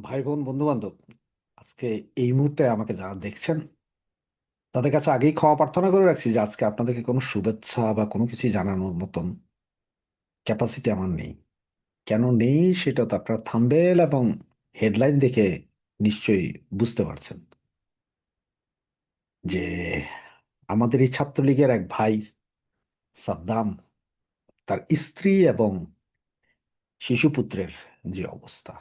ভাই বোন বন্ধু বান্ধব, আজকে এই মুহূর্তে আমাকে যারা দেখছেন তাদের কাছে আগেই ক্ষমা প্রার্থনা করে রাখছি যে আজকে আপনাদেরকে কোনো শুভেচ্ছা বা কোনো কিছুই জানানোর মতন ক্যাপাসিটি আমার নেই। কেন নেই সেটা তো আপনারা থাম্বনেল এবং হেডলাইন দেখে নিশ্চয়ই বুঝতে পারছেন যে আমাদের এই ছাত্রলীগের এক ভাই সাদ্দাম, তার স্ত্রী এবং শিশুপুত্রের যে অবস্থা,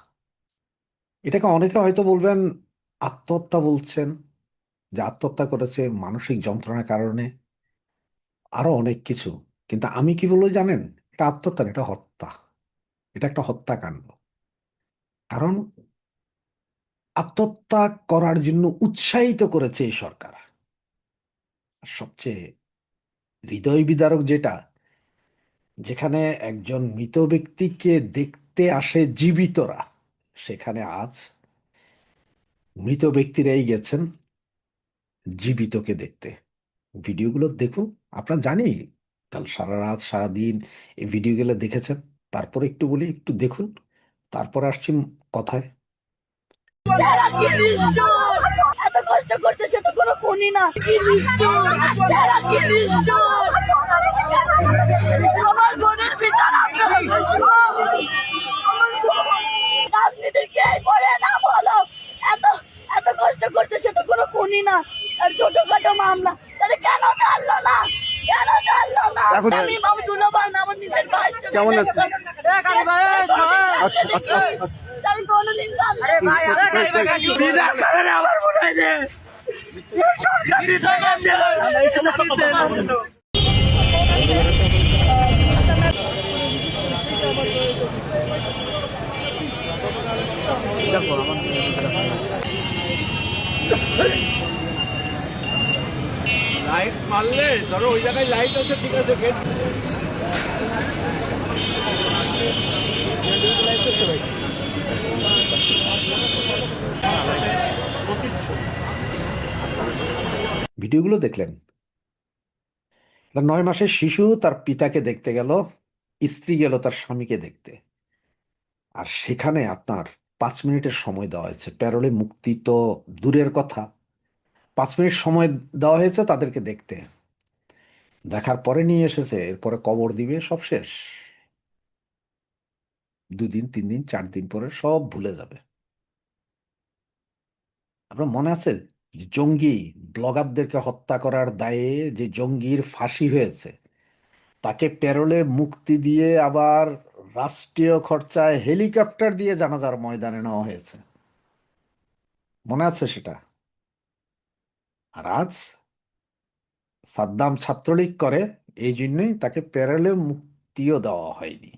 এটাকে অনেকে হয়তো বলবেন আত্মহত্যা, বলছেন যে আত্মহত্যা করেছে মানসিক যন্ত্রণার কারণে, আরো অনেক কিছু। কিন্তু আমি কি বলবো জানেন, এটা আত্মহত্যা না, এটা হত্যা। এটা একটা হত্যাকাণ্ড। কারণ আত্মহত্যা করার জন্য উৎসাহিত করেছে এই সরকার। আর সবচেয়ে হৃদয় বিদারক যেটা, যেখানে একজন মৃত ব্যক্তিকে দেখতে আসে জীবিতরা, সেখানে আজ মৃত ব্যক্তিরাই গেছেন জীবিতকে দেখতে। ভিডিওগুলো দেখুন। আপনারা জানি কাল সারা রাত সারাদিন এই ভিডিওগুলো দেখেছেন। তারপরে একটু বলি, একটু দেখুন, তারপরে আসছি কথায়। সারা কি নিষ্ঠুর! এত কষ্ট করছে সে তো কোনো খুনি না। কি নিষ্ঠুর! সারা কি নিষ্ঠুর! আমার বোনের বিচার আপনারা রাজনীতির কে করে না বলো। এত এত কষ্ট করছে সে তো কোনো খুনি না। আর ছোটখাটো মামলা তাহলে কেন ছাড়লো না? কেন ছাড়লো না? আমি দুলো ভাই না, আমার নিজের ভাই। কেমন আছে? আমি কোনোদিন আমার মনে হয় যে লাইট মারলে ধরো ওই জায়গায় লাইট আছে, ঠিক আছে, গেট ভিডিওগুলো দেখলেন? একটা 9 মাসের শিশু তার পিতাকে দেখতে গেল, স্ত্রী গেল তার স্বামীকে দেখতে। আর সেখানে আপনার 5 মিনিটের সময় দেওয়া হয়েছে। প্যারোলে মুক্তি তো দূরের কথা, 5 মিনিট সময় দেওয়া হয়েছে তাদেরকে দেখতে। দেখার পরে নিয়ে এসেছে, এরপরে কবর দিবে, সব শেষ। 2 দিন 3 দিন 4 দিন পরে সব ভুলে যাবে। আপনার মনে আছে যে জঙ্গি ব্লগারদেরকে হত্যা করার দায়ে যে জঙ্গির ফাঁসি হয়েছে, তাকে প্যারোলে মুক্তি দিয়ে আবার রাষ্ট্রীয় খরচায় হেলিকপ্টার দিয়ে জানাজার ময়দানে নেওয়া হয়েছে? মনে আছে সেটা? আর আজ সাদ্দাম ছাত্রলীগ করে, এই জন্যই তাকে প্যারোলে মুক্তিও দেওয়া হয়নি।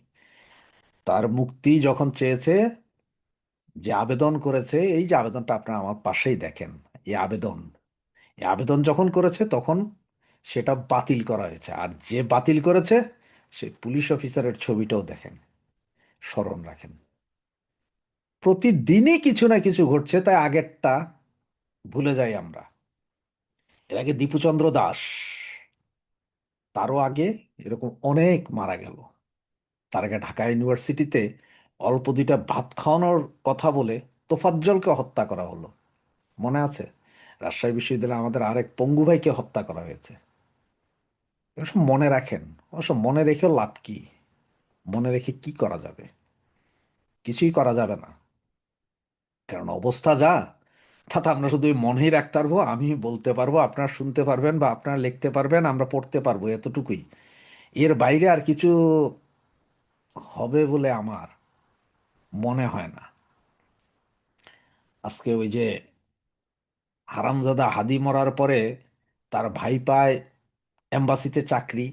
তার মুক্তি যখন চেয়েছে, যে আবেদন করেছে, এই যে আবেদনটা আপনারা আমার পাশেই দেখেন, এই আবেদন, এই আবেদন যখন করেছে তখন সেটা বাতিল করা হয়েছে। আর যে বাতিল করেছে সেই পুলিশ অফিসারের ছবিটাও দেখেন, স্মরণ রাখেন। প্রতিদিনই কিছু না কিছু ঘটছে, তাই আগেরটা ভুলে যাই আমরা। এর আগে দীপুচন্দ্র দাস, তারও আগে এরকম অনেক মারা গেল। তার আগে ঢাকা ইউনিভার্সিটিতে অল্প 2টা ভাত খাওয়ানোর কথা বলে তোফাজ্জলকে হত্যা করা হলো, মনে আছে? রাজশাহী বিশ্ববিদ্যালয়ে আমাদের আরেক পঙ্গু ভাইকে হত্যা করা হয়েছে। এসব মনে রাখেন। অবশ্য মনে রেখেও লাভ কি? মনে রেখে কি করা যাবে? কিছুই করা যাবে না। কারণ অবস্থা যা, তাতে আমরা শুধু ওই মনেই রাখতে পারবো, আমি বলতে পারবো, আপনারা শুনতে পারবেন বা আপনারা লিখতে পারবেন, আমরা পড়তে পারবো, এতটুকুই। এর বাইরে আর কিছু হবে বলে আমার মনে হয় না। আজকে ওই যে হারামজাদা হাদি মরার পরে তার ভাই পায় এম্বাসিতে চাকরি,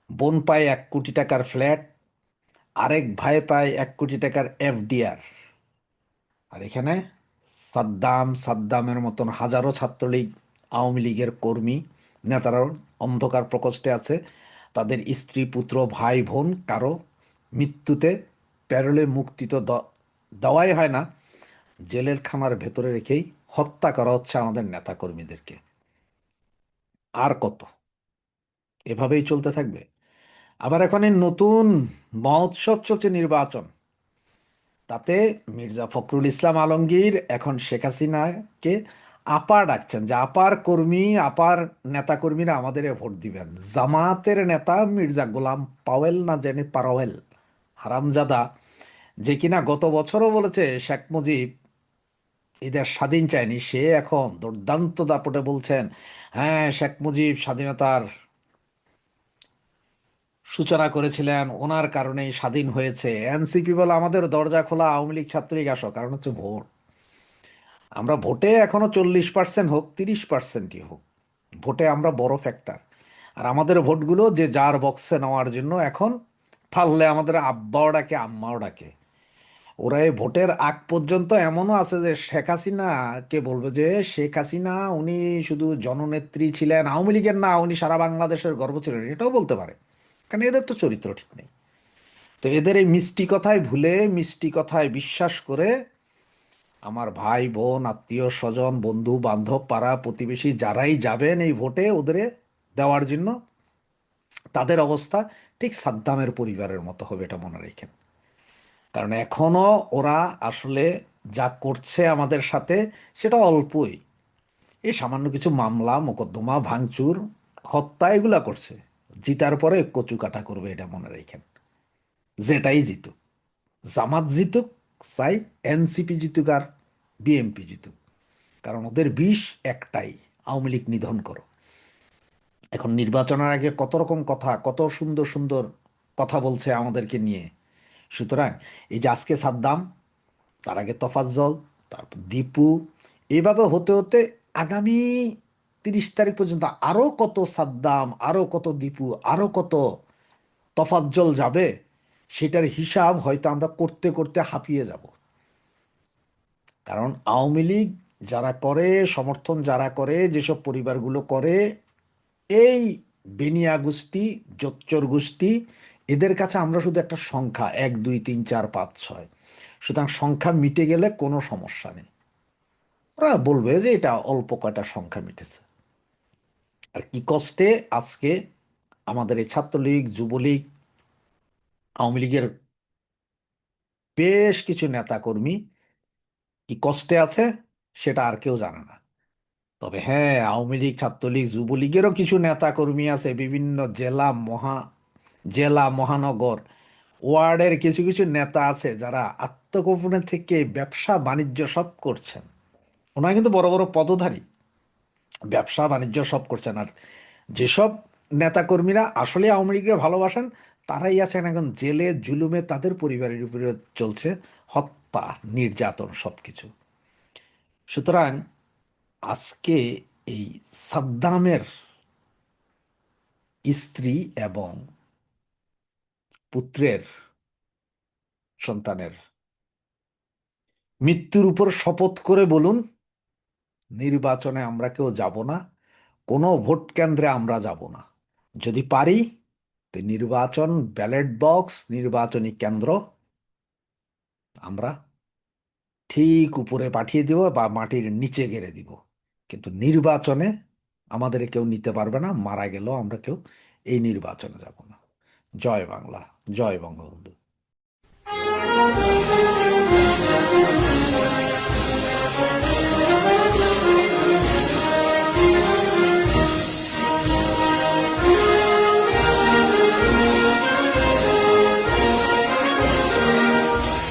বোন পায় 1 কোটি টাকার ফ্ল্যাট, আরেক ভাই পায় 1 কোটি টাকার এফডিআর। আর এখানে সাদ্দামের মতন হাজারো ছাত্রলীগ, আওয়ামী লীগের কর্মী, নেতারাও অন্ধকার প্রকোষ্ঠে আছে। তাদের স্ত্রী পুত্র ভাই বোন কারো মৃত্যুতে প্যারোলে মুক্তি তো দেওয়াই হয় না, জেলের খামার ভেতরে রেখেই হত্যা করা হচ্ছে আমাদের নেতাকর্মীদেরকে। আর কত এভাবেই চলতে থাকবে? আবার এখন এই নতুন মহোৎসব চলছে, নির্বাচন। তাতে মির্জা ফখরুল ইসলাম আলমগীর এখন শেখ হাসিনাকে আপা ডাকছেন, যে আপার কর্মী, আপার নেতা কর্মীরা আমাদের ভোট দিবেন। জামাতের নেতা মির্জা গোলাম পাওয়েল, না জানি পারওয়েল, হারামজাদা, যে কিনা গত বছরও বলেছে শেখ মুজিব এদের স্বাধীন চায়নি, সে এখন দুর্দান্ত দাপটে বলছেন হ্যাঁ শেখ মুজিব স্বাধীনতার সূচনা করেছিলেন, ওনার কারণেই স্বাধীন হয়েছে। এনসিপি বলে আমাদের দরজা খোলা, আওয়ামী লীগ ছাত্রলীগ আসো, কারণ হচ্ছে ভোট। আমরা ভোটে এখনো 40% হোক, 30%ই হোক, ভোটে আমরা বড় ফ্যাক্টর। আর আমাদের ভোটগুলো যে যার বক্সে নেওয়ার জন্য এখন পারলে আমাদের আব্বাও ডাকে, আম্মাও ডাকে। ওরা এই ভোটের আগ পর্যন্ত এমনও আছে যে শেখ হাসিনাকে বলবে যে শেখ হাসিনা উনি শুধু জননেত্রী ছিলেন, আওয়ামী লীগের না, উনি সারা বাংলাদেশের গর্ব ছিলেন, এটাও বলতে পারে। কারণ এদের তো চরিত্র ঠিক নেই। তো এদের এই মিষ্টি কথায় ভুলে, মিষ্টি কথায় বিশ্বাস করে আমার ভাই বোন, আত্মীয় স্বজন, বন্ধু বান্ধব, পাড়া প্রতিবেশী যারাই যাবেন এই ভোটে ওদের দেওয়ার জন্য, তাদের অবস্থা ঠিক সাদ্দামের পরিবারের মতো হবে, এটা মনে রেখেন। কারণ এখনো ওরা আসলে যা করছে আমাদের সাথে সেটা অল্পই। এই সামান্য কিছু মামলা মোকদ্দমা, ভাঙচুর, হত্যা এগুলা করছে। জিতার পরে কচু কাটা করবে, এটা মনে রেখেন। যেটাই জিতুক, জামাত জিতুক চাই, এনসিপি জিতুক আর বিএমপি জিতুক, কারণ ওদের বিষ একটাই, আওয়ামী লীগ নিধন করো। এখন নির্বাচনের আগে কত রকম কথা, কত সুন্দর সুন্দর কথা বলছে আমাদেরকে নিয়ে। সুতরাং এই যে আজকে সাদ্দাম, তার আগে তোফাজ্জল, তারপর দীপু, এইভাবে হতে হতে আগামী 30 তারিখ পর্যন্ত আরো কত সাদ্দাম, আরো কত দীপু, আরো কত তোফাজ্জল যাবে, সেটার হিসাব হয়তো আমরা করতে করতে হাঁপিয়ে যাব। কারণ আওয়ামী লীগ যারা করে, সমর্থন যারা করে, যেসব পরিবারগুলো করে, এই বেনিয়া গোষ্ঠী, জোচ্চোর গোষ্ঠী, এদের কাছে আমরা শুধু একটা সংখ্যা, 1 2 3 4 5 6। সুতরাং সংখ্যা মিটে গেলে কোনো সমস্যা নেই, ওরা বলবে যে এটা অল্প কয়টা সংখ্যা মিটেছে। আর কি কষ্টে আজকে আমাদের এই ছাত্রলীগ, যুবলীগ, আওয়ামী লীগের বেশ কিছু নেতাকর্মী কি কষ্টে আছে, সেটা আর কেউ জানে না। তবে হ্যাঁ, আওয়ামী লীগ, ছাত্রলীগ, যুবলীগেরও কিছু নেতা কর্মী আছে বিভিন্ন জেলা মহানগর ওয়ার্ডের কিছু কিছু নেতা আছে যারা আত্মগোপনে থেকে ব্যবসা বাণিজ্য সব করছেন। ওনারা কিন্তু বড় বড় পদধারী, ব্যবসা বাণিজ্য সব করছেন। আর যেসব নেতাকর্মীরা আসলে আওয়ামী লীগকে ভালোবাসেন, তারাই আছেন এখন জেলে, জুলুমে, তাদের পরিবারের উপরে চলছে হত্যা, নির্যাতন, সবকিছু। সুতরাং আজকে এই সাদ্দামের স্ত্রী এবং পুত্রের সন্তানের মৃত্যুর উপর শপথ করে বলুন, নির্বাচনে আমরা কেউ যাব না, কোনো ভোট কেন্দ্রে আমরা যাব না। যদি পারি তো নির্বাচন, ব্যালট বক্স, নির্বাচনী কেন্দ্র আমরা ঠিক উপরে পাঠিয়ে দিব বা মাটির নিচে গেড়ে দিব, কিন্তু নির্বাচনে আমাদের কেউ নিতে পারবে না, মারা গেলেও আমরা কেউ এই নির্বাচনে যাব না। জয় বাংলা, জয় বঙ্গবন্ধু।